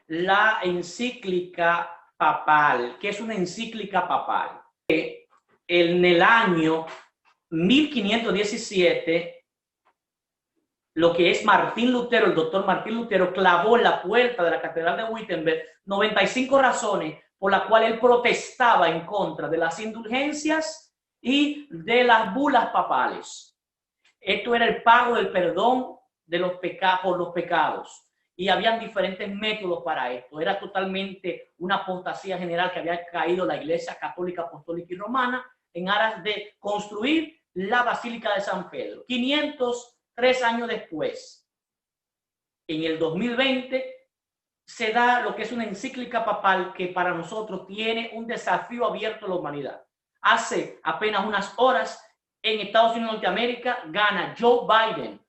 la encíclica papal. ¿Qué es una encíclica papal? En el año 1517, lo que es Martín Lutero, el doctor Martín Lutero, clavó en la puerta de la Catedral de Wittenberg 95 razones por las cuales él protestaba en contra de las indulgencias y de las bulas papales. Esto era el pago del perdón de los por los pecados. Y habían diferentes métodos para esto. Era totalmente una apostasía general que había caído la Iglesia Católica, Apostólica y Romana en aras de construir la Basílica de San Pedro. 503 años después, en el 2020, se da lo que es una encíclica papal que para nosotros tiene un desafío abierto a la humanidad. Hace apenas unas horas, en Estados Unidos de Norteamérica, gana Joe Biden,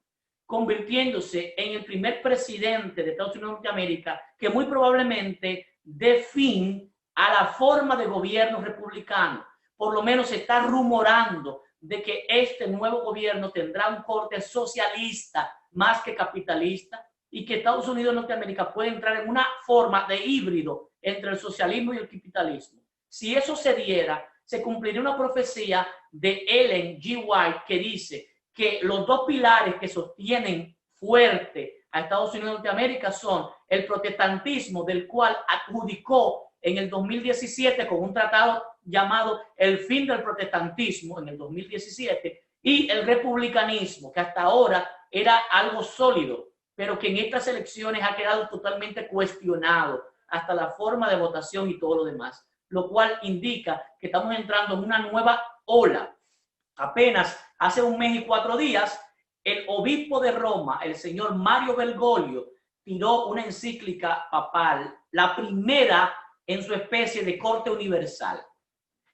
convirtiéndose en el primer presidente de Estados Unidos de Norteamérica que muy probablemente dé fin a la forma de gobierno republicano. Por lo menos se está rumorando de que este nuevo gobierno tendrá un corte socialista más que capitalista y que Estados Unidos de Norteamérica puede entrar en una forma de híbrido entre el socialismo y el capitalismo. Si eso se diera, se cumpliría una profecía de Ellen G. White que dice que los dos pilares que sostienen fuerte a Estados Unidos de Norteamérica son el protestantismo, del cual adjudicó en el 2017 con un tratado llamado El fin del protestantismo en el 2017, y el republicanismo, que hasta ahora era algo sólido, pero que en estas elecciones ha quedado totalmente cuestionado, hasta la forma de votación y todo lo demás, lo cual indica que estamos entrando en una nueva ola. Apenas hace un mes y 4 días, el obispo de Roma, el señor Mario Bergoglio, tiró una encíclica papal, la primera en su especie de corte universal.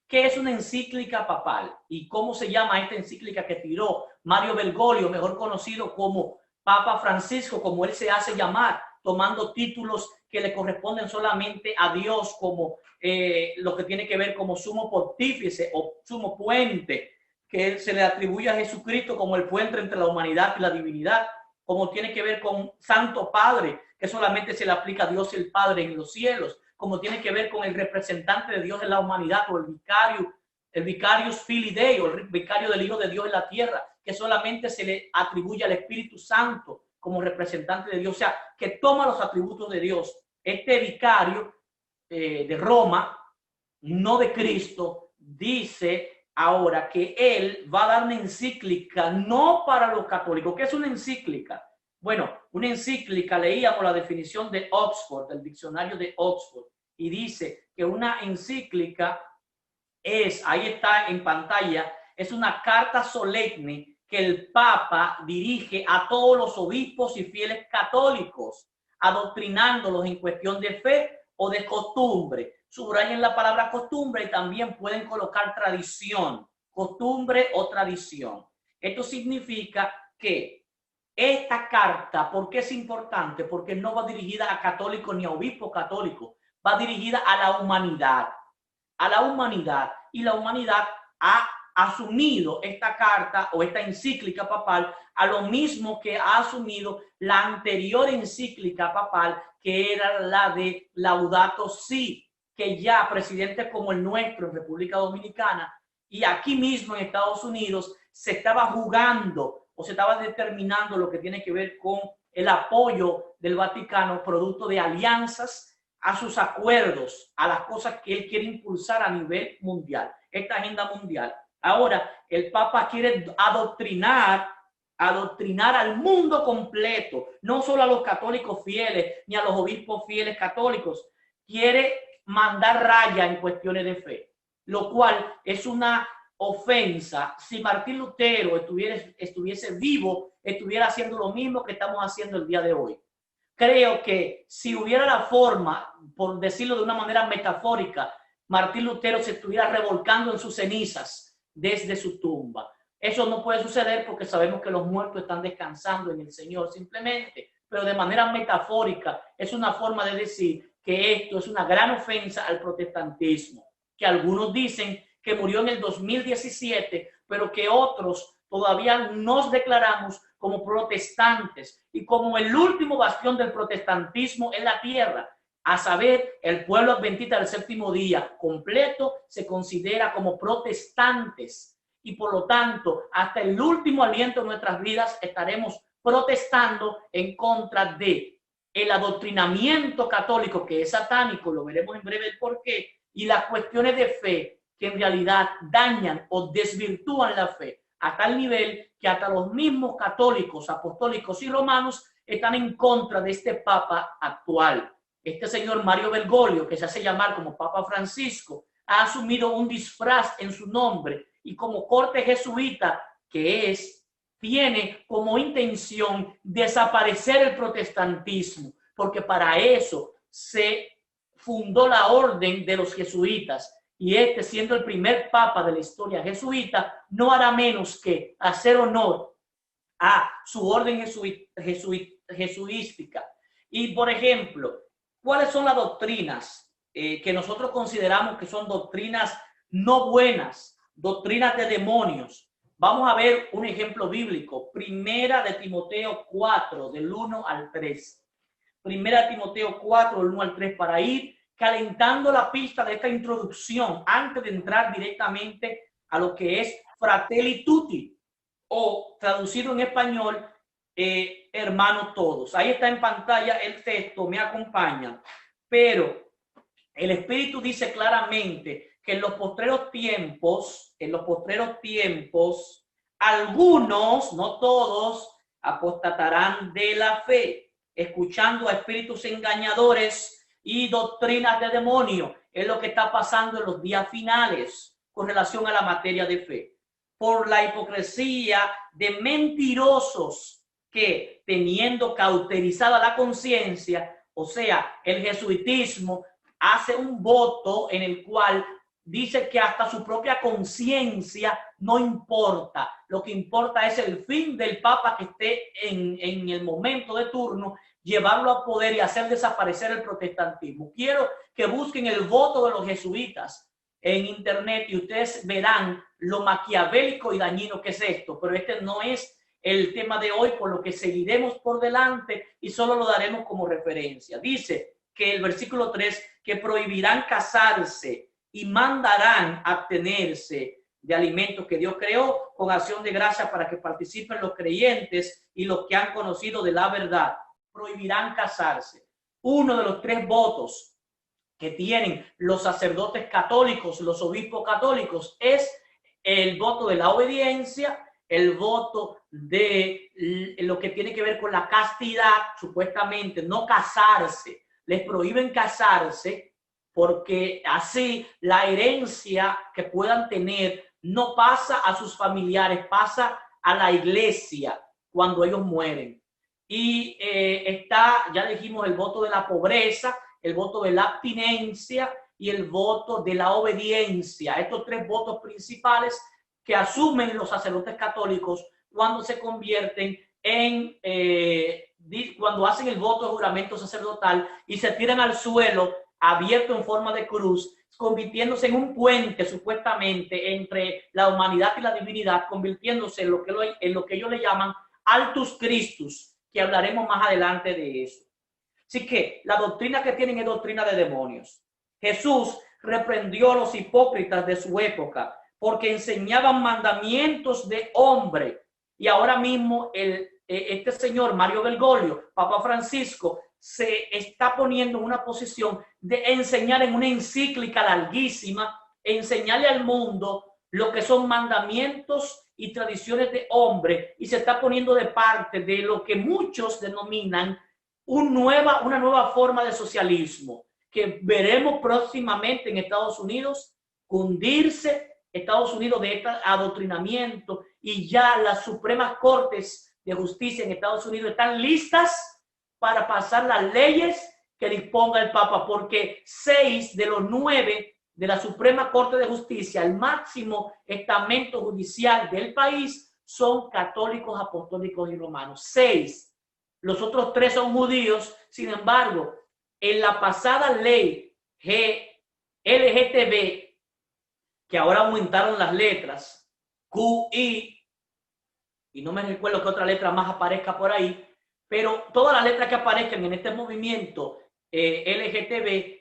¿Qué es una encíclica papal? ¿Y cómo se llama esta encíclica que tiró Mario Bergoglio, mejor conocido como Papa Francisco, como él se hace llamar, tomando títulos que le corresponden solamente a Dios, como lo que tiene que ver como sumo pontífice o sumo puente, que se le atribuye a Jesucristo como el puente entre la humanidad y la divinidad, como tiene que ver con Santo Padre, que solamente se le aplica a Dios el Padre en los cielos, como tiene que ver con el representante de Dios en la humanidad, o el vicarius filii Dei, o el vicario del Hijo de Dios en la tierra, que solamente se le atribuye al Espíritu Santo como representante de Dios, o sea, que toma los atributos de Dios. Este vicario de Roma, no de Cristo, dice ahora que él va a dar una encíclica no para los católicos. ¿Qué es una encíclica? Bueno, una encíclica, leíamos la definición de Oxford, del diccionario de Oxford, y dice que una encíclica es, ahí está en pantalla, es una carta solemne que el Papa dirige a todos los obispos y fieles católicos, adoctrinándolos en cuestión de fe o de costumbre. Subrayen la palabra costumbre y también pueden colocar tradición, costumbre o tradición. Esto significa que esta carta, ¿por qué es importante? Porque no va dirigida a católicos ni a obispos católicos, va dirigida a la humanidad, y la humanidad ha asumido esta carta o esta encíclica papal a lo mismo que ha asumido la anterior encíclica papal, que era la de Laudato Si, que ya presidentes como el nuestro en República Dominicana y aquí mismo en Estados Unidos se estaba jugando o se estaba determinando lo que tiene que ver con el apoyo del Vaticano producto de alianzas a sus acuerdos, a las cosas que él quiere impulsar a nivel mundial, esta agenda mundial. Ahora, el Papa quiere adoctrinar al mundo completo, no solo a los católicos fieles, ni a los obispos fieles católicos. Quiere mandar raya en cuestiones de fe, lo cual es una ofensa. Si Martín Lutero estuviese vivo, estuviera haciendo lo mismo que estamos haciendo el día de hoy. Creo que si hubiera la forma, por decirlo de una manera metafórica, Martín Lutero se estuviera revolcando en sus cenizas desde su tumba. Eso no puede suceder porque sabemos que los muertos están descansando en el Señor simplemente, pero de manera metafórica es una forma de decir que esto es una gran ofensa al protestantismo, que algunos dicen que murió en el 2017, pero que otros todavía nos declaramos como protestantes y como el último bastión del protestantismo en la tierra. A saber, el pueblo adventista del séptimo día completo se considera como protestantes y por lo tanto hasta el último aliento de nuestras vidas estaremos protestando en contra de el adoctrinamiento católico, que es satánico, lo veremos en breve el porqué, y las cuestiones de fe que en realidad dañan o desvirtúan la fe a tal nivel que hasta los mismos católicos, apostólicos y romanos están en contra de este papa actual. Este señor Mario Bergoglio, que se hace llamar como Papa Francisco, ha asumido un disfraz en su nombre y como corte jesuita que es, tiene como intención desaparecer el protestantismo, porque para eso se fundó la orden de los jesuitas. Y este, siendo el primer papa de la historia jesuita, no hará menos que hacer honor a su orden jesuística. Y, por ejemplo, ¿cuáles son las doctrinas que nosotros consideramos que son doctrinas no buenas, doctrinas de demonios? Vamos a ver un ejemplo bíblico. Primera de Timoteo 4, del 1 al 3. Primera de Timoteo 4, del 1 al 3, para ir calentando la pista de esta introducción antes de entrar directamente a lo que es Fratelli Tutti, o traducido en español, hermanos todos. Ahí está en pantalla el texto, me acompaña. Pero el Espíritu dice claramente que en los postreros tiempos, algunos, no todos, apostatarán de la fe, escuchando a espíritus engañadores y doctrinas de demonio. Es lo que está pasando en los días finales con relación a la materia de fe. Por la hipocresía de mentirosos que, teniendo cauterizada la conciencia, o sea, el jesuitismo hace un voto en el cual dice que hasta su propia conciencia no importa. Lo que importa es el fin del papa que esté en el momento de turno, llevarlo a poder y hacer desaparecer el protestantismo. Quiero que busquen el voto de los jesuitas en internet y ustedes verán lo maquiavélico y dañino que es esto, pero este no es el tema de hoy, por lo que seguiremos por delante y solo lo daremos como referencia. Dice que el versículo 3, que prohibirán casarse y mandarán abstenerse de alimentos que Dios creó con acción de gracia para que participen los creyentes y los que han conocido de la verdad. Prohibirán casarse. Uno de los 3 votos que tienen los sacerdotes católicos, los obispos católicos, es el voto de la obediencia, el voto de lo que tiene que ver con la castidad, supuestamente no casarse. Les prohíben casarse porque así la herencia que puedan tener no pasa a sus familiares, pasa a la iglesia cuando ellos mueren. Y está, ya dijimos, el voto de la pobreza, el voto de la abstinencia y el voto de la obediencia. Estos 3 votos principales que asumen los sacerdotes católicos cuando se convierten en, cuando hacen el voto de juramento sacerdotal y se tiran al suelo abierto en forma de cruz, convirtiéndose en un puente supuestamente entre la humanidad y la divinidad, convirtiéndose en lo que ellos le llaman Altus Christus, que hablaremos más adelante de eso. Así que la doctrina que tienen es doctrina de demonios. Jesús reprendió a los hipócritas de su época porque enseñaban mandamientos de hombre. Y ahora mismo este señor Mario Bergoglio, Papa Francisco, se está poniendo en una posición de enseñar en una encíclica larguísima, enseñarle al mundo lo que son mandamientos y tradiciones de hombre, y se está poniendo de parte de lo que muchos denominan una nueva forma de socialismo, que veremos próximamente en Estados Unidos hundirse Estados Unidos de este adoctrinamiento, y ya las Supremas Cortes de Justicia en Estados Unidos están listas para pasar las leyes que disponga el Papa, porque 6 de los 9 de la Suprema Corte de Justicia, el máximo estamento judicial del país, son católicos, apostólicos y romanos. 6. Los otros 3 son judíos. Sin embargo, en la pasada ley LGTB, que ahora aumentaron las letras, QI, y no me recuerdo qué otra letra más aparezca por ahí, pero todas las letras que aparezcan en este movimiento LGTB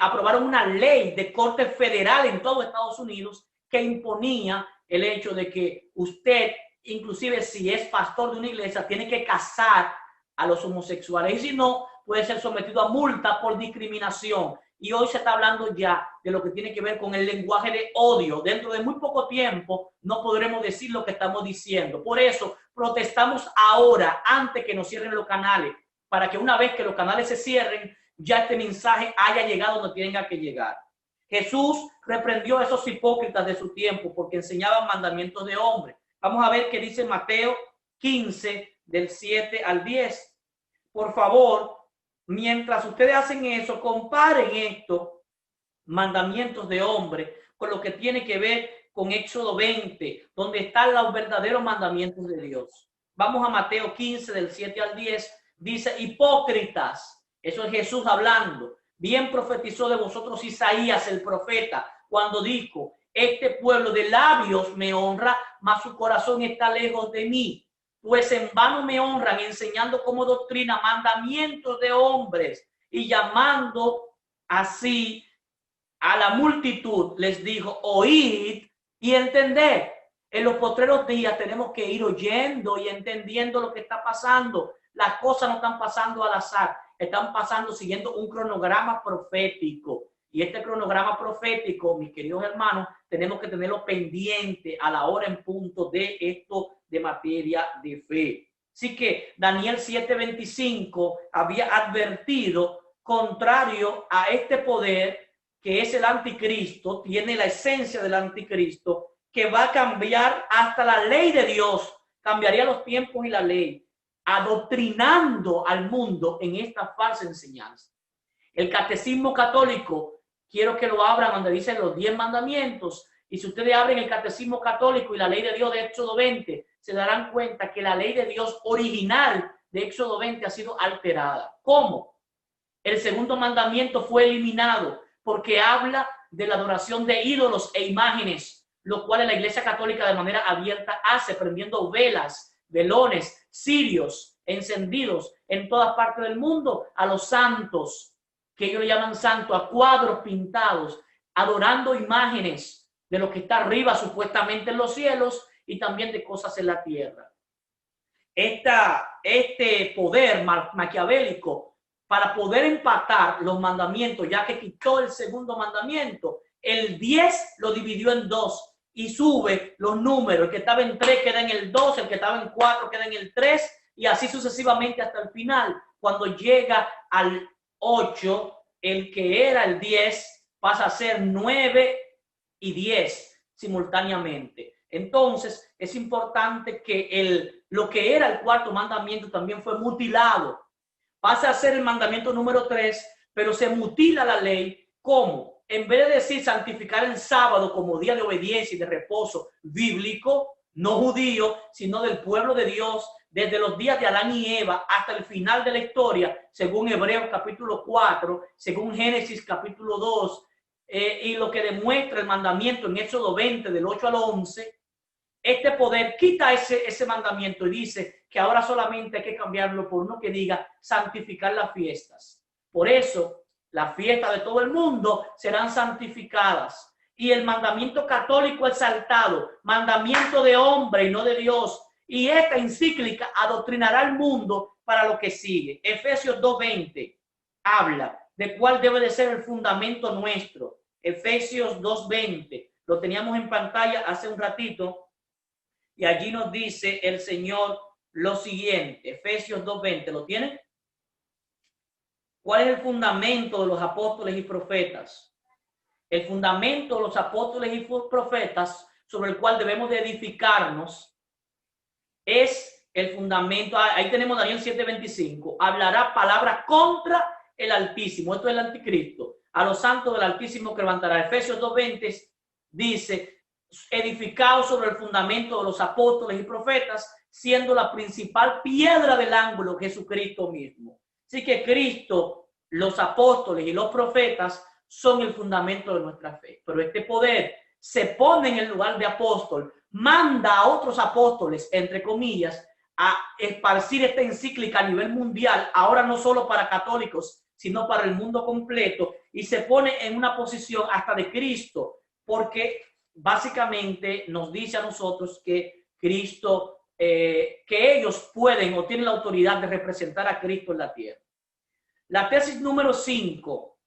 aprobaron una ley de corte federal en todo Estados Unidos que imponía el hecho de que usted, inclusive si es pastor de una iglesia, tiene que casar a los homosexuales, y si no, puede ser sometido a multa por discriminación. Y hoy se está hablando ya de lo que tiene que ver con el lenguaje de odio. Dentro de muy poco tiempo no podremos decir lo que estamos diciendo. Por eso protestamos ahora, antes que nos cierren los canales, para que una vez que los canales se cierren, ya este mensaje haya llegado donde tenga que llegar. Jesús reprendió a esos hipócritas de su tiempo porque enseñaban mandamientos de hombre. Vamos a ver qué dice Mateo 15, del 7 al 10. Por favor, mientras ustedes hacen eso, comparen esto, mandamientos de hombre, con lo que tiene que ver con Éxodo 20, donde están los verdaderos mandamientos de Dios. Vamos a Mateo 15, del 7 al 10. Dice: hipócritas, eso es Jesús hablando. Bien profetizó de vosotros Isaías el profeta cuando dijo: este pueblo de labios me honra, mas su corazón está lejos de mí. Pues en vano me honran, enseñando como doctrina mandamientos de hombres, y llamando así a la multitud, les dijo: oíd y entended. En los postreros días tenemos que ir oyendo y entendiendo lo que está pasando. Las cosas no están pasando al azar, están pasando siguiendo un cronograma profético. Y este cronograma profético, mis queridos hermanos, tenemos que tenerlo pendiente a la hora en punto de esto de materia de fe. Así que Daniel 7:25 había advertido, contrario a este poder que es el anticristo, tiene la esencia del anticristo, que va a cambiar hasta la ley de Dios, cambiaría los tiempos y la ley, adoctrinando al mundo en esta falsa enseñanza. El catecismo católico, quiero que lo abran donde dicen los 10 mandamientos, y si ustedes abren el catecismo católico y la ley de Dios de Éxodo 20, se darán cuenta que la ley de Dios original de Éxodo 20 ha sido alterada. ¿Cómo? El segundo mandamiento fue eliminado porque habla de la adoración de ídolos e imágenes, lo cual la Iglesia Católica de manera abierta hace, prendiendo velas, velones, cirios encendidos en todas partes del mundo a los santos, que ellos le llaman santos, a cuadros pintados, adorando imágenes de lo que está arriba supuestamente en los cielos y también de cosas en la tierra. Este poder maquiavélico, para poder empatar los mandamientos, ya que quitó el segundo mandamiento, el 10 lo dividió en 2 y sube los números. El que estaba en 3 queda en el 2, el que estaba en 4 queda en el 3, y así sucesivamente hasta el final. Cuando llega al 8, el que era el 10 pasa a ser 9 y 10 simultáneamente. Entonces es importante que lo que era el cuarto mandamiento también fue mutilado. Pasa a ser el mandamiento número 3, pero se mutila la ley. ¿Cómo? En vez de decir santificar el sábado como día de obediencia y de reposo bíblico, no judío, sino del pueblo de Dios, desde los días de Adán y Eva hasta el final de la historia, según Hebreos capítulo 4, según Génesis capítulo 2, y lo que demuestra el mandamiento en Éxodo 20, del 8 al 11, este poder quita ese mandamiento y dice que ahora solamente hay que cambiarlo por uno que diga santificar las fiestas. Por eso, las fiestas de todo el mundo serán santificadas. Y el mandamiento católico exaltado, mandamiento de hombre y no de Dios. Y esta encíclica adoctrinará al mundo para lo que sigue. Efesios 2:20 habla de cuál debe de ser el fundamento nuestro. Efesios 2:20. Lo teníamos en pantalla hace un ratito. Y allí nos dice el Señor lo siguiente. Efesios 2:20. ¿Lo tienen? ¿Cuál es el fundamento de los apóstoles y profetas? El fundamento de los apóstoles y profetas sobre el cual debemos de edificarnos es el fundamento. Ahí tenemos Daniel 7:25. Hablará palabra contra el Altísimo. Esto es el anticristo. A los santos del Altísimo que levantará. Efesios 2:20 dice: edificados sobre el fundamento de los apóstoles y profetas, siendo la principal piedra del ángulo Jesucristo mismo. Así que Cristo, los apóstoles y los profetas son el fundamento de nuestra fe. Pero este poder se pone en el lugar de apóstol, manda a otros apóstoles, entre comillas, a esparcir esta encíclica a nivel mundial, ahora no solo para católicos, sino para el mundo completo, y se pone en una posición hasta de Cristo, porque básicamente nos dice a nosotros que Cristo, que ellos pueden o tienen la autoridad de representar a Cristo en la tierra. La tesis número 5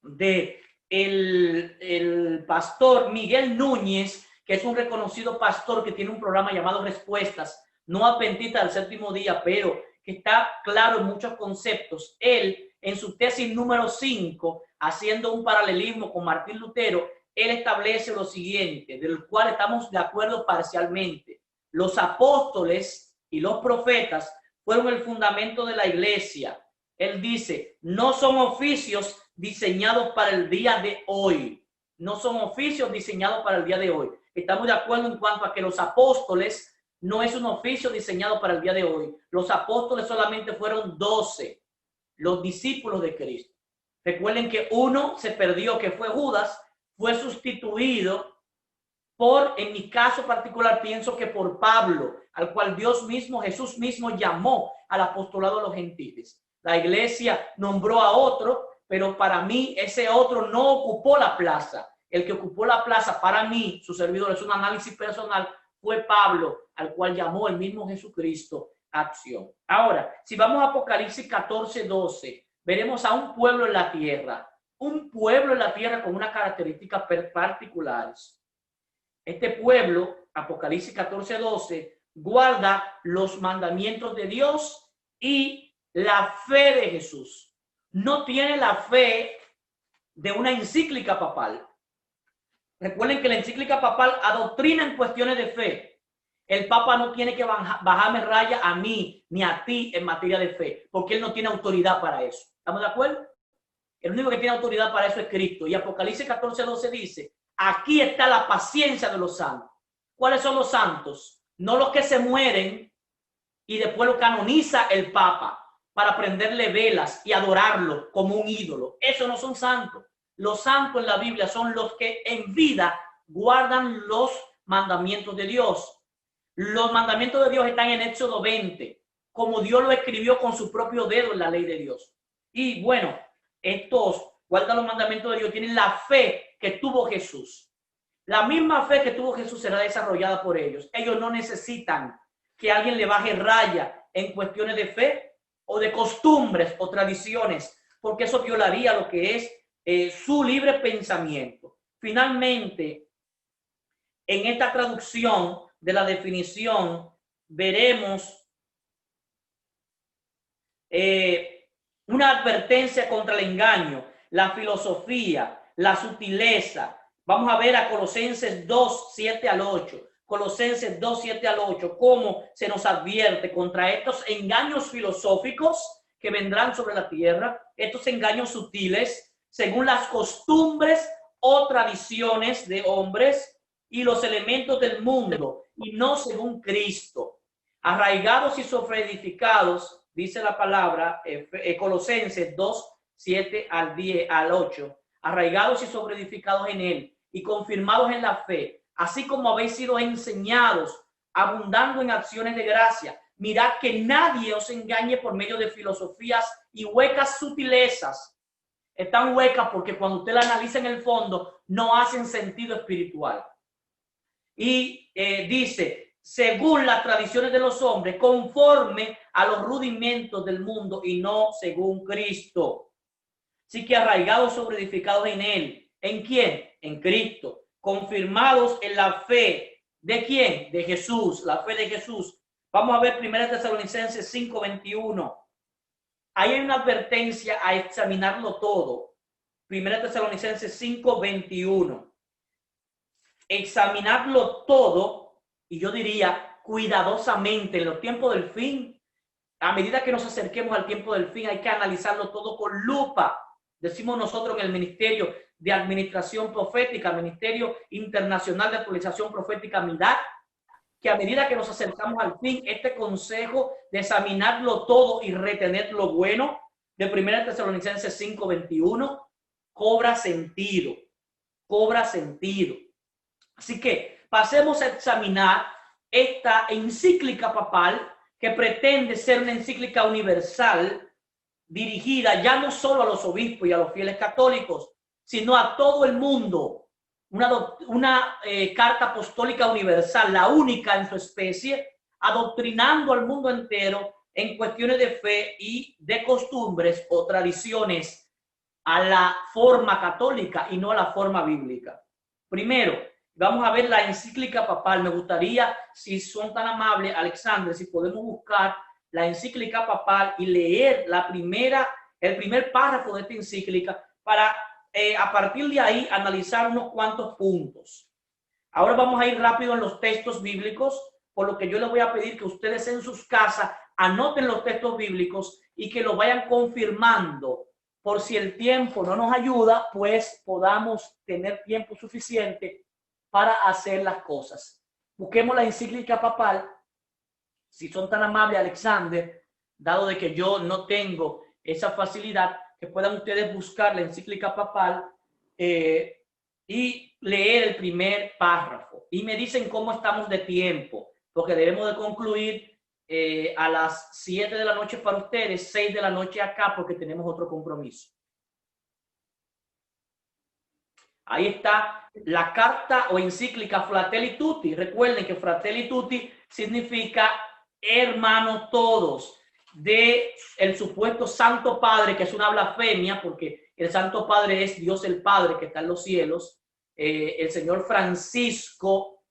de el pastor Miguel Núñez, que es un reconocido pastor que tiene un programa llamado Respuestas, no adventistas del séptimo día, pero que está claro en muchos conceptos. Él, en su tesis número 5, haciendo un paralelismo con Martín Lutero, él establece lo siguiente, del cual estamos de acuerdo parcialmente. Los apóstoles y los profetas fueron el fundamento de la iglesia. Él dice, no son oficios diseñados para el día de hoy. No son oficios diseñados para el día de hoy. Estamos de acuerdo en cuanto a que los apóstoles no es un oficio diseñado para el día de hoy. Los apóstoles solamente fueron 12, los discípulos de Cristo. Recuerden que uno se perdió, que fue Judas, fue sustituido por, en mi caso particular, pienso que por Pablo, al cual Dios mismo, Jesús mismo llamó al apostolado de los gentiles. La iglesia nombró a otro, pero para mí ese otro no ocupó la plaza. El que ocupó la plaza para mí, su servidor, es un análisis personal, fue Pablo, al cual llamó el mismo Jesucristo a acción. Ahora, si vamos a Apocalipsis 14:12, veremos a un pueblo en la tierra. Un pueblo en la tierra con unas características particulares. Este pueblo, Apocalipsis 14:12, guarda los mandamientos de Dios y la fe de Jesús. No tiene la fe de una encíclica papal. Recuerden que la encíclica papal adoctrina en cuestiones de fe. El Papa no tiene que bajarme raya a mí ni a ti en materia de fe, porque él no tiene autoridad para eso. ¿Estamos de acuerdo? El único que tiene autoridad para eso es Cristo. Y Apocalipsis 14:12 dice, aquí está la paciencia de los santos. ¿Cuáles son los santos? No los que se mueren y después lo canoniza el Papa para prenderle velas y adorarlo como un ídolo. Esos no son santos. Los santos en la Biblia son los que en vida guardan los mandamientos de Dios. Los mandamientos de Dios están en Éxodo 20, como Dios lo escribió con su propio dedo en la ley de Dios. Y bueno, estos guardan los mandamientos de Dios, tienen la fe que tuvo Jesús. La misma fe que tuvo Jesús será desarrollada por ellos. Ellos no necesitan que alguien le baje raya en cuestiones de fe o de costumbres o tradiciones, porque eso violaría lo que es su libre pensamiento. Finalmente, en esta traducción de la definición, veremos una advertencia contra el engaño, la filosofía, la sutileza. Vamos a ver a Colosenses 2:7-8. Colosenses 2:7-8, cómo se nos advierte contra estos engaños filosóficos que vendrán sobre la tierra, estos engaños sutiles, según las costumbres o tradiciones de hombres y los elementos del mundo, y no según Cristo. Arraigados y sobreedificados, dice la palabra, Colosenses 2:7-10-8, arraigados y sobreedificados en él, y confirmados en la fe, así como habéis sido enseñados, abundando en acciones de gracia. Mirad que nadie os engañe por medio de filosofías y huecas sutilezas. Están huecas porque cuando usted la analiza en el fondo, no hacen sentido espiritual. Y dice, según las tradiciones de los hombres, conforme a los rudimentos del mundo y no según Cristo. Así que arraigados, sobreedificados en él. ¿En quién? En Cristo. Confirmados en la fe. ¿De quién? De Jesús. La fe de Jesús. Vamos a ver 1 Tesalonicenses 5:21. Ahí hay una advertencia a examinarlo todo. 1 Tesalonicenses 5:21. Examinarlo todo, y yo diría cuidadosamente en los tiempos del fin. A medida que nos acerquemos al tiempo del fin, hay que analizarlo todo con lupa. Decimos nosotros en el Ministerio de Administración Profética, Ministerio Internacional de Actualización Profética, MIDAC, que a medida que nos acercamos al fin, este consejo de examinarlo todo y retener lo bueno de 1 Tesalonicenses 5:21 cobra sentido, cobra sentido. Así que pasemos a examinar esta encíclica papal que pretende ser una encíclica universal dirigida ya no solo a los obispos y a los fieles católicos, sino a todo el mundo. Una carta apostólica universal, la única en su especie, adoctrinando al mundo entero en cuestiones de fe y de costumbres o tradiciones a la forma católica y no a la forma bíblica. Primero, vamos a ver la encíclica papal. Me gustaría, si son tan amables, Alexander, si podemos buscar la encíclica papal y leer el primer párrafo de esta encíclica para a partir de ahí analizar unos cuantos puntos. Ahora vamos a ir rápido en los textos bíblicos, por lo que yo les voy a pedir que ustedes en sus casas anoten los textos bíblicos y que los vayan confirmando. Por si el tiempo no nos ayuda, pues podamos tener tiempo suficiente para hacer las cosas. Busquemos la encíclica papal. Si son tan amables, Alexander, dado de que yo no tengo esa facilidad, que puedan ustedes buscar la encíclica papal y leer el primer párrafo. Y me dicen cómo estamos de tiempo, porque debemos de concluir a las 7 de la noche para ustedes, 6 de la noche acá, porque tenemos otro compromiso. Ahí está la carta o encíclica Fratelli Tutti. Recuerden que Fratelli Tutti significa hermanos todos, de el supuesto Santo Padre, que es una blasfemia, porque el Santo Padre es Dios el Padre que está en los cielos, el señor Francisco,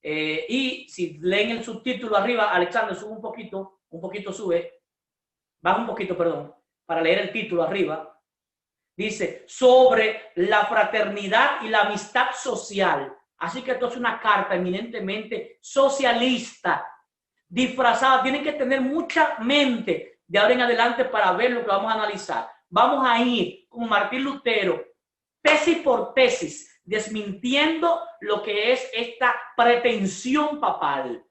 y si leen el subtítulo arriba, Alexander, sube un poquito sube, baja un poquito, perdón, para leer el título arriba, dice, sobre la fraternidad y la amistad social. Así que esto es una carta eminentemente socialista, disfrazada. Tienen que tener mucha mente de ahora en adelante para ver lo que vamos a analizar. Vamos a ir con Martín Lutero, tesis por tesis, desmintiendo lo que es esta pretensión papal,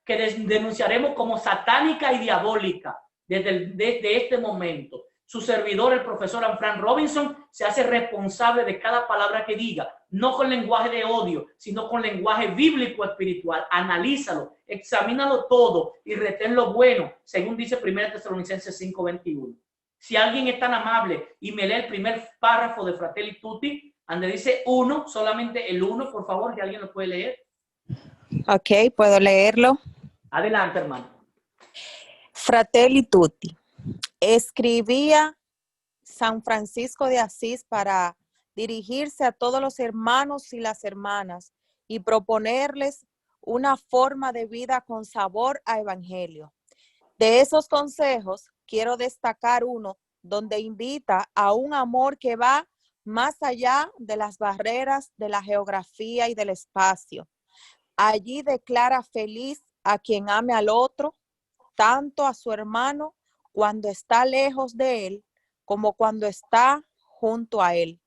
que denunciaremos como satánica y diabólica desde este momento. Su servidor, el profesor Anfran Robinson, se hace responsable de cada palabra que diga, no con lenguaje de odio, sino con lenguaje bíblico espiritual. Analízalo, examínalo todo y retén lo bueno, según dice 1 Tesalonicenses 5:21. Si alguien es tan amable y me lee el primer párrafo de Fratelli Tutti, donde dice 1, solamente el 1, por favor, que alguien lo puede leer. Ok, puedo leerlo. Adelante, hermano. Fratelli Tutti. Escribía San Francisco de Asís para dirigirse a todos los hermanos y las hermanas y proponerles una forma de vida con sabor a evangelio. De esos consejos, quiero destacar uno donde invita a un amor que va más allá de las barreras de la geografía y del espacio. Allí declara feliz a quien ame al otro, tanto a su hermano cuando está lejos de él, como cuando está junto a él.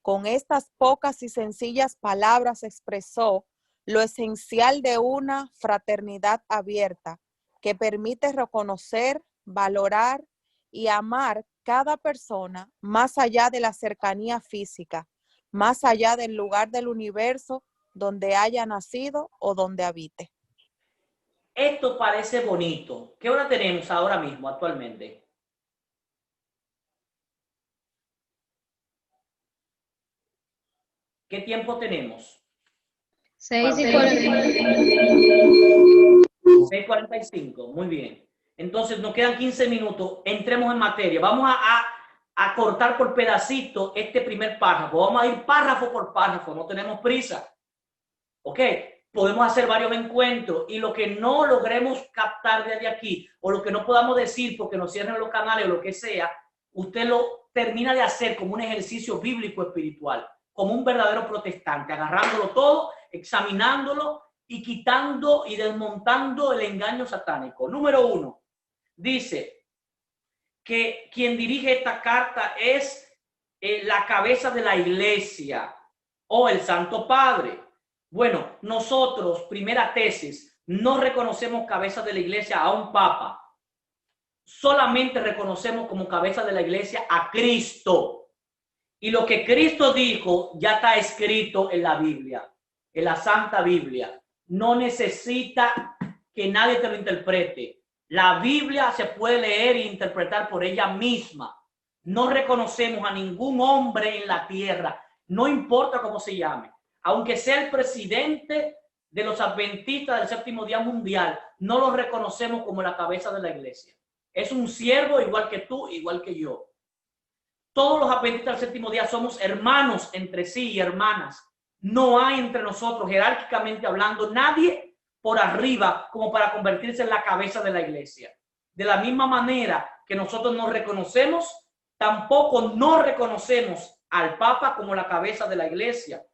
Con estas pocas y sencillas palabras expresó lo esencial de una fraternidad abierta que permite reconocer, valorar y amar cada persona más allá de la cercanía física, más allá del lugar del universo donde haya nacido o donde habite. Esto parece bonito. ¿Qué hora tenemos ahora mismo, actualmente? ¿Qué tiempo tenemos? 6:45. Muy bien. Entonces nos quedan 15 minutos. Entremos en materia. Vamos a cortar por pedacitos este primer párrafo. Vamos a ir párrafo por párrafo. No tenemos prisa. ¿Ok? Podemos hacer varios encuentros y lo que no logremos captar desde aquí o lo que no podamos decir porque nos cierren los canales o lo que sea, usted lo termina de hacer como un ejercicio bíblico espiritual, como un verdadero protestante, agarrándolo todo, examinándolo y quitando y desmontando el engaño satánico. Número 1, dice que quien dirige esta carta es la cabeza de la iglesia o el Santo Padre. Bueno, nosotros, primera tesis, no reconocemos cabeza de la iglesia a un papa. Solamente reconocemos como cabeza de la iglesia a Cristo. Y lo que Cristo dijo ya está escrito en la Biblia, en la Santa Biblia. No necesita que nadie te lo interprete. La Biblia se puede leer e interpretar por ella misma. No reconocemos a ningún hombre en la tierra, no importa cómo se llame, aunque sea el presidente de los adventistas del séptimo día mundial, no lo reconocemos como la cabeza de la iglesia. Es un siervo igual que tú, igual que yo. Todos los adventistas del séptimo día somos hermanos entre sí y hermanas. No hay entre nosotros, jerárquicamente hablando, nadie por arriba como para convertirse en la cabeza de la iglesia. De la misma manera que nosotros nos reconocemos, tampoco no reconocemos al Papa como la cabeza de la iglesia,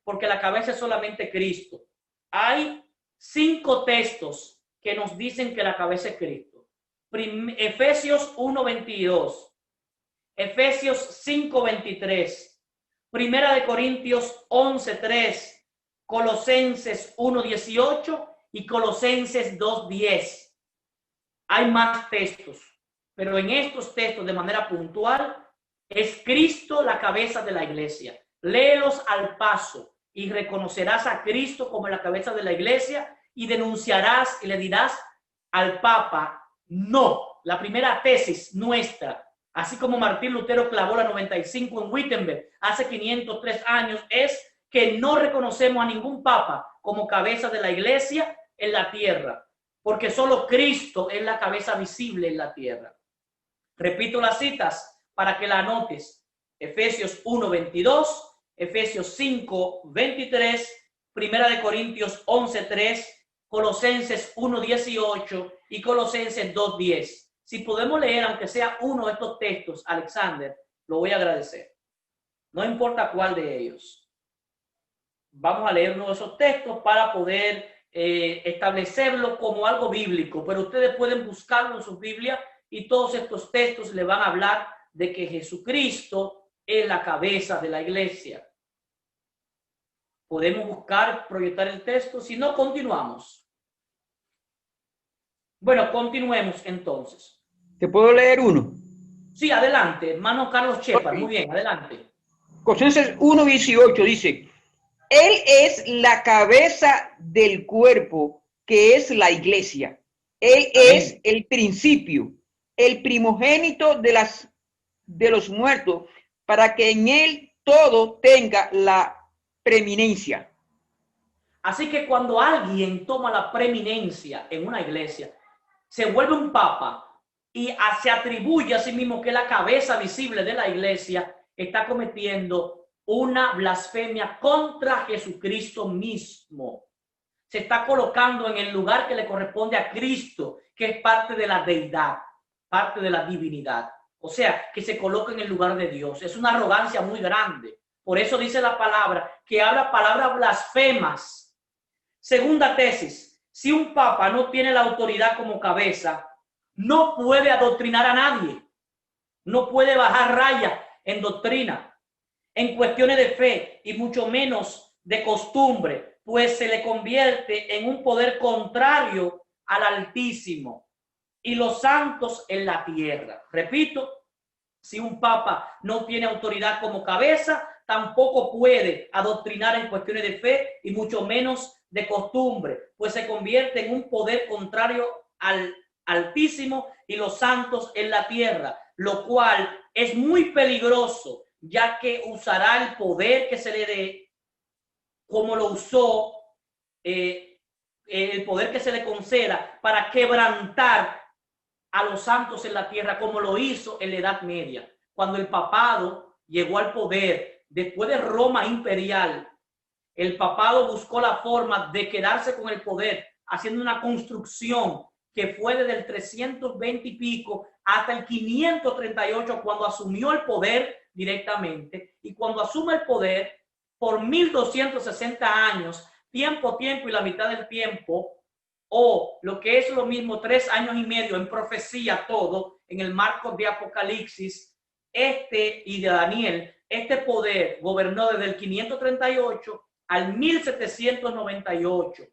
porque la cabeza es solamente Cristo. Hay 5 textos que nos dicen que la cabeza es Cristo. Efesios 1:22, Efesios 5:23, Primera de Corintios 11:3, Colosenses 1:18 y Colosenses 2:10. Hay más textos, pero en estos textos de manera puntual es Cristo la cabeza de la iglesia. Léelos al paso y reconocerás a Cristo como la cabeza de la iglesia y denunciarás y le dirás al Papa, no. La primera tesis nuestra, así como Martín Lutero clavó la 95 en Wittenberg hace 503 años, es que no reconocemos a ningún Papa como cabeza de la iglesia en la tierra, porque solo Cristo es la cabeza visible en la tierra. Repito las citas para que la anotes. Efesios 1:22, Efesios 5:23, Primera de Corintios 11:3, Colosenses 1:18 y Colosenses 2:10. Si podemos leer, aunque sea uno de estos textos, Alexander, lo voy a agradecer. No importa cuál de ellos. Vamos a leer uno de esos textos para poder establecerlo como algo bíblico, pero ustedes pueden buscarlo en su Biblia y todos estos textos le van a hablar de que Jesucristo es la cabeza de la iglesia. Podemos buscar, proyectar el texto, si no, continuamos. Bueno, continuemos entonces. ¿Te puedo leer uno? Sí, adelante, hermano Carlos Shepard, muy bien, adelante. Colosenses 1:18 dice, Él es la cabeza del cuerpo, que es la iglesia. Él es el principio, el primogénito de los muertos, para que en él todo tenga la preeminencia. Así que cuando alguien toma la preeminencia en una iglesia, se vuelve un papa y se atribuye a sí mismo que es la cabeza visible de la iglesia, está cometiendo una blasfemia contra Jesucristo mismo. Se está colocando en el lugar que le corresponde a Cristo, que es parte de la deidad, parte de la divinidad. O sea, que se coloca en el lugar de Dios. Es una arrogancia muy grande. Por eso dice la palabra, que habla palabras blasfemas. Segunda tesis, si un papa no tiene la autoridad como cabeza, no puede adoctrinar a nadie. No puede bajar raya en doctrina, en cuestiones de fe y mucho menos de costumbre, pues se le convierte en un poder contrario al Altísimo y los santos en la tierra. Repito, si un papa no tiene autoridad como cabeza, tampoco puede adoctrinar en cuestiones de fe y mucho menos de costumbre, pues se convierte en un poder contrario al Altísimo y los santos en la tierra, lo cual es muy peligroso, ya que usará el poder que se le dé como lo usó el poder que se le conceda para quebrantar a los santos en la tierra, como lo hizo en la Edad Media, cuando el papado llegó al poder después de Roma imperial. El papado buscó la forma de quedarse con el poder, haciendo una construcción que fue desde el 320 y pico hasta el 538, cuando asumió el poder directamente. Y cuando asume el poder, por 1260 años, tiempo y la mitad del tiempo, o lo que es lo mismo, 3 años y medio en profecía, todo en el marco de Apocalipsis, y de Daniel, este poder gobernó desde el 538 al 1798.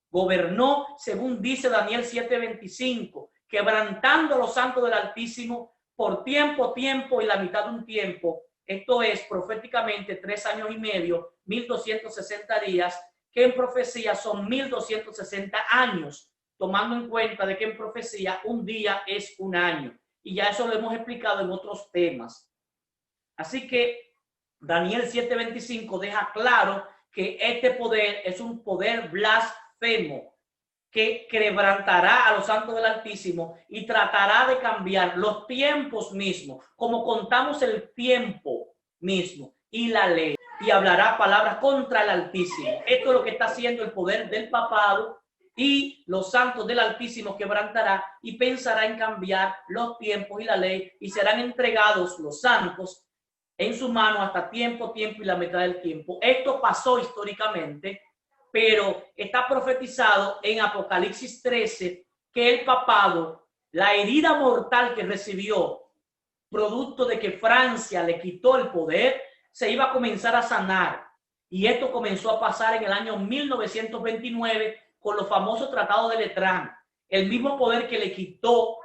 Gobernó, según dice Daniel 7:25, quebrantando a los santos del Altísimo por tiempo y la mitad de un tiempo. Esto es proféticamente 3 años y medio, 1260 días, que en profecía son 1260 años. tomando en cuenta de que en profecía un día es un año. Y ya eso lo hemos explicado en otros temas. Así que Daniel 7:25 deja claro que este poder es un poder blasfemo que quebrantará a los santos del Altísimo y tratará de cambiar los tiempos mismos, como contamos el tiempo mismo y la ley, y hablará palabras contra el Altísimo. Esto es lo que está haciendo el poder del papado, y los santos del Altísimo quebrantará y pensará en cambiar los tiempos y la ley, y serán entregados los santos en su mano hasta tiempo y la mitad del tiempo. Esto pasó históricamente, pero está profetizado en Apocalipsis 13 que el papado, la herida mortal que recibió producto de que Francia le quitó el poder, se iba a comenzar a sanar. Y esto comenzó a pasar en el año 1929 con los famosos tratados de Letrán. El mismo poder que le quitó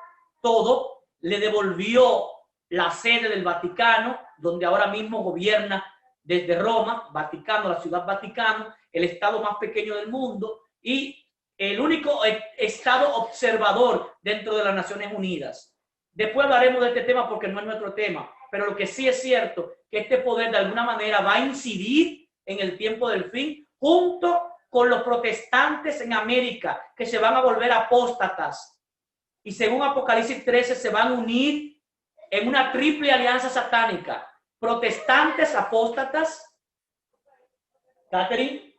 todo, le devolvió la sede del Vaticano, donde ahora mismo gobierna desde Roma, Vaticano, la ciudad Vaticano, el estado más pequeño del mundo y el único estado observador dentro de las Naciones Unidas. Después hablaremos de este tema porque no es nuestro tema, pero lo que sí es cierto que este poder de alguna manera va a incidir en el tiempo del fin junto con los protestantes en América que se van a volver apóstatas y según Apocalipsis 13 se van a unir en una triple alianza satánica: protestantes, apóstatas, Catherine,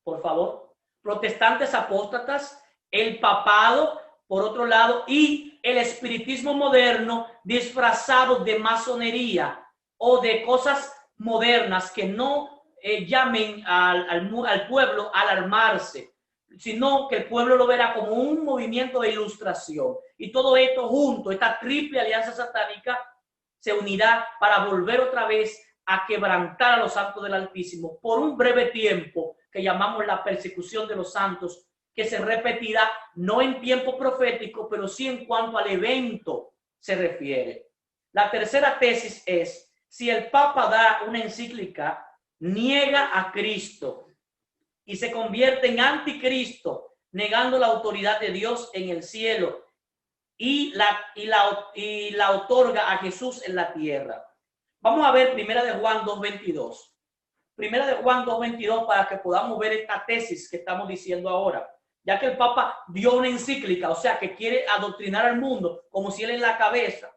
por favor, protestantes, apóstatas, el papado, por otro lado, y el espiritismo moderno disfrazado de masonería o de cosas modernas que no llamen al pueblo a alarmarse, sino que el pueblo lo verá como un movimiento de ilustración. Y todo esto junto, esta triple alianza satánica, se unirá para volver otra vez a quebrantar a los santos del Altísimo por un breve tiempo que llamamos la persecución de los santos, que se repetirá no en tiempo profético, pero sí en cuanto al evento se refiere. La tercera tesis es: si el Papa da una encíclica, niega a Cristo y se convierte en anticristo, negando la autoridad de Dios en el cielo y la otorga a Jesús en la tierra. Vamos a ver Primera de Juan 2:22. Primera de Juan 2:22 para que podamos ver esta tesis que estamos diciendo ahora. Ya que el Papa dio una encíclica, o sea, que quiere adoctrinar al mundo como si él es la cabeza.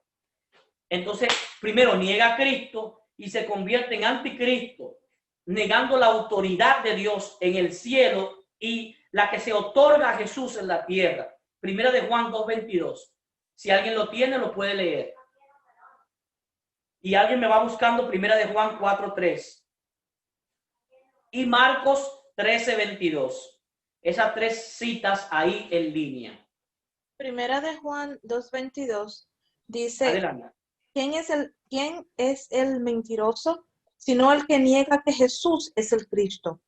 Entonces, primero niega a Cristo y se convierte en anticristo, negando la autoridad de Dios en el cielo y la que se otorga a Jesús en la tierra. Primera de Juan 2:22. Si alguien lo tiene, lo puede leer. Y alguien me va buscando Primera de Juan 4:3. Y Marcos 13:22. Esas tres citas ahí en línea. Primera de Juan 2:22 dice: Adelante. ¿Quién es el mentiroso? Sino el que niega que Jesús es el Cristo.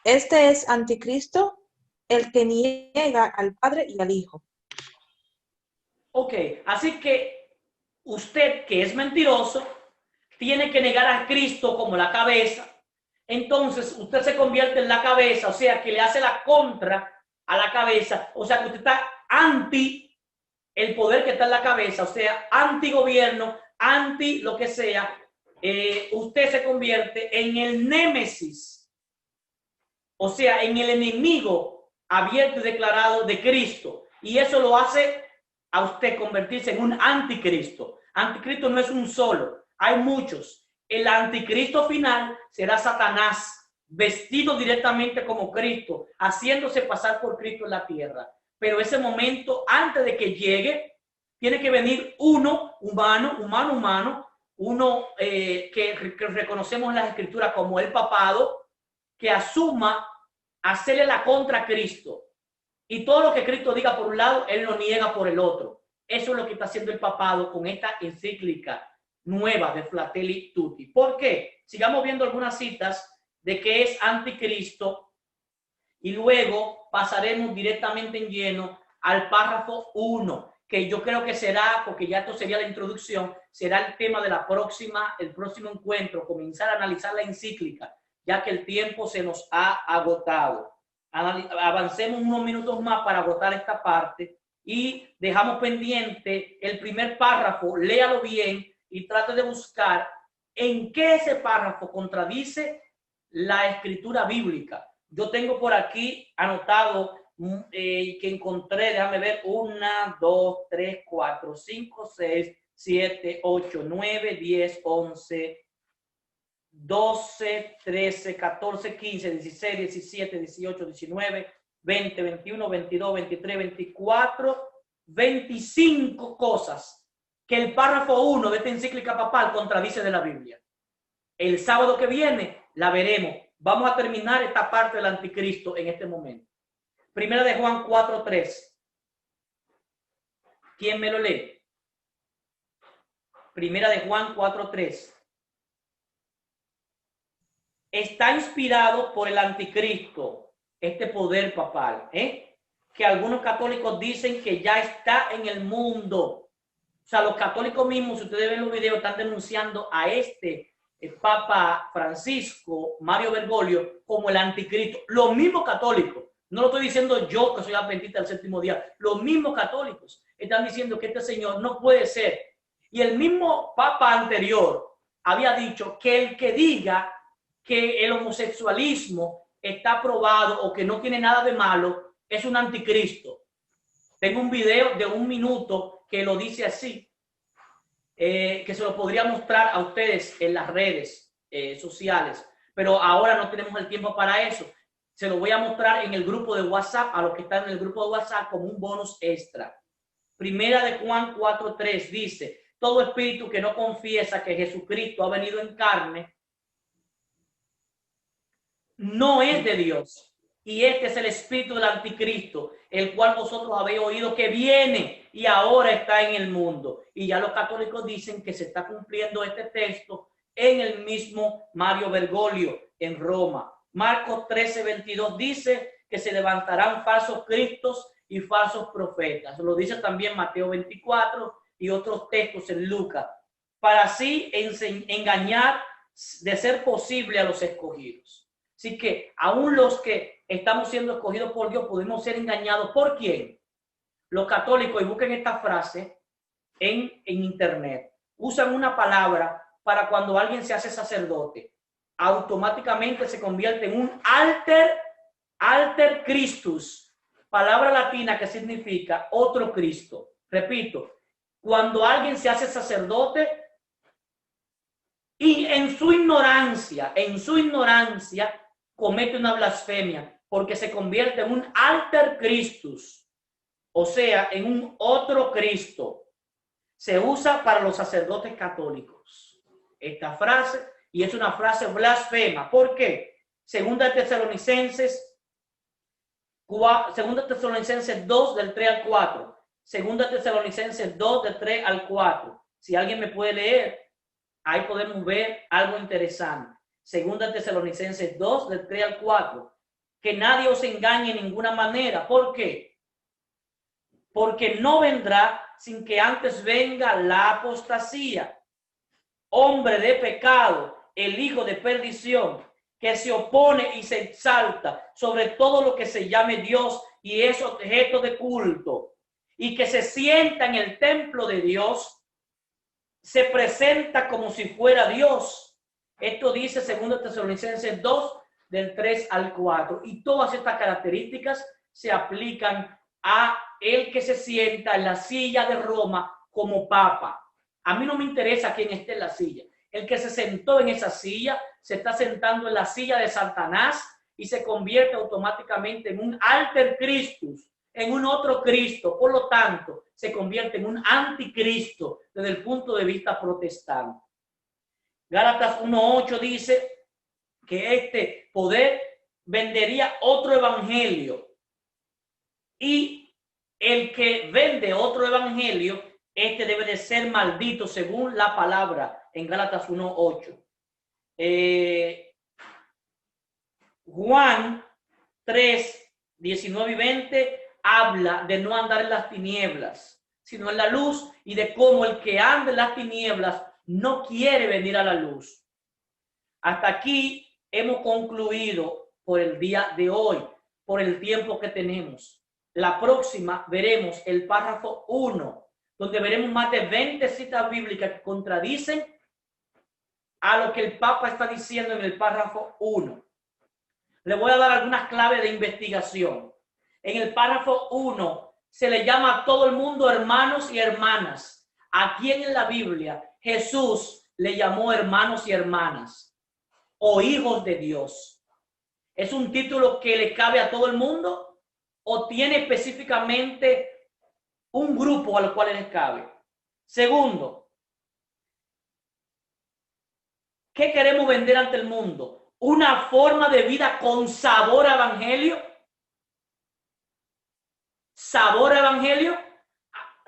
Este es anticristo, el que niega al Padre y al Hijo. Ok, así que usted que es mentiroso tiene que negar a Cristo como la cabeza. Entonces usted se convierte en la cabeza, o sea que le hace la contra a la cabeza, o sea que usted está anti el poder que está en la cabeza, o sea, anti gobierno, anti lo que sea. Usted se convierte en el némesis, o sea, en el enemigo abierto y declarado de Cristo, y eso lo hace a usted convertirse en un anticristo. Anticristo no es un solo, hay muchos. El anticristo final será Satanás, vestido directamente como Cristo, haciéndose pasar por Cristo en la tierra. Pero ese momento, antes de que llegue, tiene que venir uno, humano, uno que reconocemos en las Escrituras como el papado, que asuma hacerle la contra a Cristo. Y todo lo que Cristo diga por un lado, él lo niega por el otro. Eso es lo que está haciendo el papado con esta encíclica nueva de Fratelli Tutti. ¿Por qué? Sigamos viendo algunas citas de que es anticristo y luego pasaremos directamente en lleno al párrafo 1, que yo creo que será, porque ya esto sería la introducción, será el tema de el próximo encuentro, comenzar a analizar la encíclica, ya que el tiempo se nos ha agotado. Avancemos unos minutos más para agotar esta parte y dejamos pendiente el primer párrafo. Léalo bien y trate de buscar en qué ese párrafo contradice la escritura bíblica. Yo tengo por aquí anotado que encontré, déjame ver, 1, 2, 3, 4, 5, 6, 7, 8, 9, 10, 11, 12, 13, 14, 15, 16, 17, 18, 19, 20, 21, 22, 23, 24, 25 cosas que el párrafo 1 de esta encíclica papal contradice de la Biblia. El sábado que viene la veremos. Vamos a terminar esta parte del anticristo en este momento. Primera de Juan 4:3. ¿Quién me lo lee? Primera de Juan 4:3. Está inspirado por el anticristo, este poder papal, que algunos católicos dicen que ya está en el mundo. O sea, los católicos mismos, si ustedes ven los videos, están denunciando a este Papa Francisco, Mario Bergoglio, como el anticristo. Los mismos católicos, no lo estoy diciendo yo que soy adventista del séptimo día, los mismos católicos están diciendo que este señor no puede ser. Y el mismo Papa anterior había dicho que el que diga que el homosexualismo está aprobado o que no tiene nada de malo es un anticristo. Tengo un video de 1 minuto que lo dice así, que se lo podría mostrar a ustedes en las redes sociales, pero ahora no tenemos el tiempo para eso. Se lo voy a mostrar en el grupo de WhatsApp, a los que están en el grupo de WhatsApp, como un bonus extra. Primera de Juan 4:3 dice: todo espíritu que no confiesa que Jesucristo ha venido en carne no es de Dios. Y este es el espíritu del anticristo, el cual vosotros habéis oído que viene y ahora está en el mundo. Y ya los católicos dicen que se está cumpliendo este texto en el mismo Mario Bergoglio en Roma. Marcos 13:22 dice que se levantarán falsos cristos y falsos profetas. Lo dice también Mateo 24 y otros textos en Lucas, para así engañar, de ser posible, a los escogidos. Así que aún los que estamos siendo escogidos por Dios podemos ser engañados. ¿Por quién? Los católicos, y busquen esta frase en internet, usan una palabra para cuando alguien se hace sacerdote, automáticamente se convierte en un alter Christus, palabra latina que significa otro Cristo. Repito, cuando alguien se hace sacerdote y en su ignorancia comete una blasfemia, porque se convierte en un alter Christus, o sea, en un otro Cristo. Se usa para los sacerdotes católicos esta frase, y es una frase blasfema. ¿Por qué? Segunda Tesalonicenses 2 del 3 al 4. Segunda Tesalonicenses 2 del 3 al 4. Si alguien me puede leer, ahí podemos ver algo interesante. Segunda Tesalonicenses 2 del 3 al 4. Que nadie os engañe en ninguna manera. ¿Por qué? Porque no vendrá sin que antes venga la apostasía, hombre de pecado, el hijo de perdición, que se opone y se exalta sobre todo lo que se llame Dios y es objeto de culto, y que se sienta en el templo de Dios, se presenta como si fuera Dios. Esto dice 2 Tesalonicenses 2 del 3 al 4. Y todas estas características se aplican a el que se sienta en la silla de Roma como papa. A mí no me interesa quién esté en la silla. El que se sentó en esa silla se está sentando en la silla de Satanás y se convierte automáticamente en un alter Christus, en un otro Cristo. Por lo tanto, se convierte en un anticristo desde el punto de vista protestante. Gálatas 1:8 dice que este poder vendería otro evangelio, y el que vende otro evangelio, este debe de ser maldito según la palabra en Gálatas 1:8. Juan 3, 19 y 20 habla de no andar en las tinieblas, sino en la luz, y de cómo el que anda en las tinieblas no quiere venir a la luz. Hasta aquí hemos concluido por el día de hoy. por el tiempo que tenemos. La próxima veremos el párrafo 1, donde veremos más de 20 citas bíblicas que contradicen a lo que el Papa está diciendo en el párrafo 1. Le voy a dar algunas claves de investigación. En el párrafo 1 se le llama a todo el mundo hermanos y hermanas. ¿A quién en la Biblia Jesús le llamó hermanos y hermanas o hijos de Dios? ¿Es un título que le cabe a todo el mundo o tiene específicamente un grupo al cual les cabe? Segundo, ¿qué queremos vender ante el mundo? ¿Una forma de vida con sabor a evangelio? ¿Sabor a evangelio?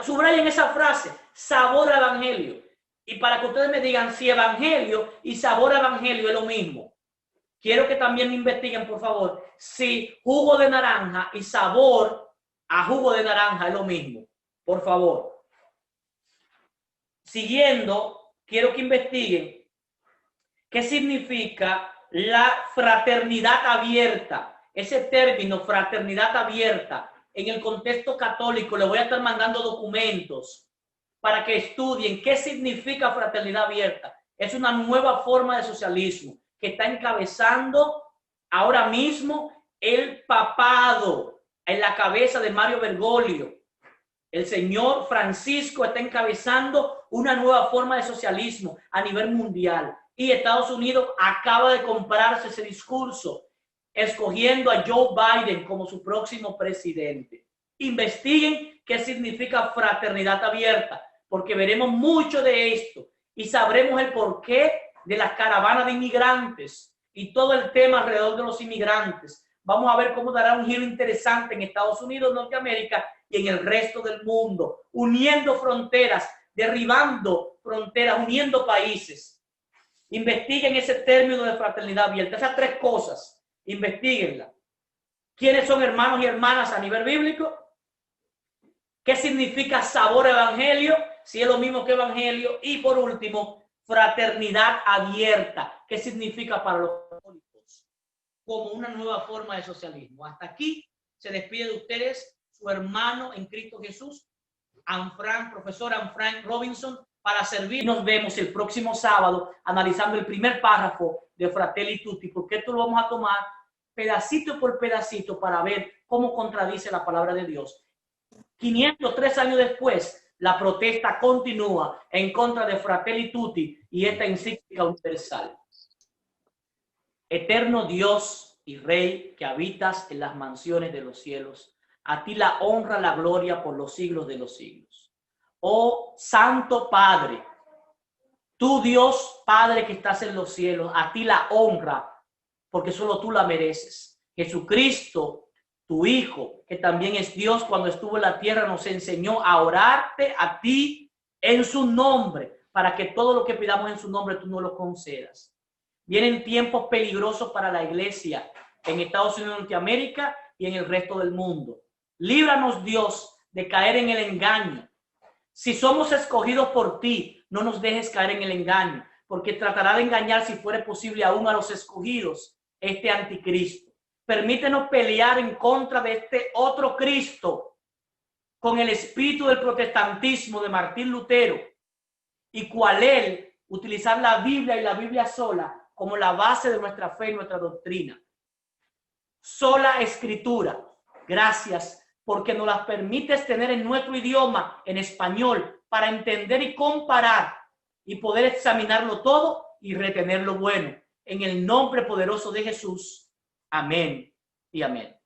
Subrayen esa frase, sabor a evangelio. Y para que ustedes me digan si evangelio y sabor a evangelio es lo mismo. Quiero que también me investiguen, por favor, si jugo de naranja y sabor a jugo de naranja es lo mismo. Por favor. Siguiendo, quiero que investiguen qué significa la fraternidad abierta. Ese término, fraternidad abierta, en el contexto católico, le voy a estar mandando documentos para que estudien qué significa fraternidad abierta. Es una nueva forma de socialismo que está encabezando ahora mismo el papado en la cabeza de Mario Bergoglio. El señor Francisco está encabezando una nueva forma de socialismo a nivel mundial. Y Estados Unidos acaba de comprarse ese discurso, escogiendo a Joe Biden como su próximo presidente. Investiguen qué significa fraternidad abierta, porque veremos mucho de esto y sabremos el porqué de las caravanas de inmigrantes y todo el tema alrededor de los inmigrantes. Vamos a ver cómo dará un giro interesante en Estados Unidos, Norteamérica y en el resto del mundo, uniendo fronteras, derribando fronteras, uniendo países. Investiguen ese término de fraternidad abierta, esas tres cosas, investiguenla. ¿Quiénes son hermanos y hermanas a nivel bíblico? ¿Qué significa sabor evangelio? Si es lo mismo que evangelio. Y por último, fraternidad abierta. ¿Qué significa para los católicos? Como una nueva forma de socialismo. Hasta aquí se despide de ustedes su hermano en Cristo Jesús, profesor Anfran Robinson, para servir. Nos vemos el próximo sábado analizando el primer párrafo de Fratelli Tutti, porque esto lo vamos a tomar pedacito por pedacito para ver cómo contradice la palabra de Dios. 503 años después, la protesta continúa en contra de Fratelli Tutti y esta encíclica universal. Eterno Dios y Rey que habitas en las mansiones de los cielos, a ti la honra, la gloria por los siglos de los siglos. Oh Santo Padre, tú Dios Padre que estás en los cielos, a ti la honra, porque solo tú la mereces. Jesucristo, tu Hijo, que también es Dios, cuando estuvo en la tierra nos enseñó a orarte a ti en su nombre, para que todo lo que pidamos en su nombre tú nos lo concedas. Vienen tiempos peligrosos para la iglesia en Estados Unidos, Norteamérica y en el resto del mundo. Líbranos, Dios, de caer en el engaño. Si somos escogidos por ti, no nos dejes caer en el engaño, porque tratará de engañar, si fuera posible, aún a los escogidos, este anticristo. Permítenos pelear en contra de este otro Cristo con el espíritu del protestantismo de Martín Lutero, y cual él utilizar la Biblia y la Biblia sola como la base de nuestra fe y nuestra doctrina. Sola escritura. Gracias porque nos las permites tener en nuestro idioma, en español, para entender y comparar y poder examinarlo todo y retener lo bueno. En el nombre poderoso de Jesús. Amén y amén.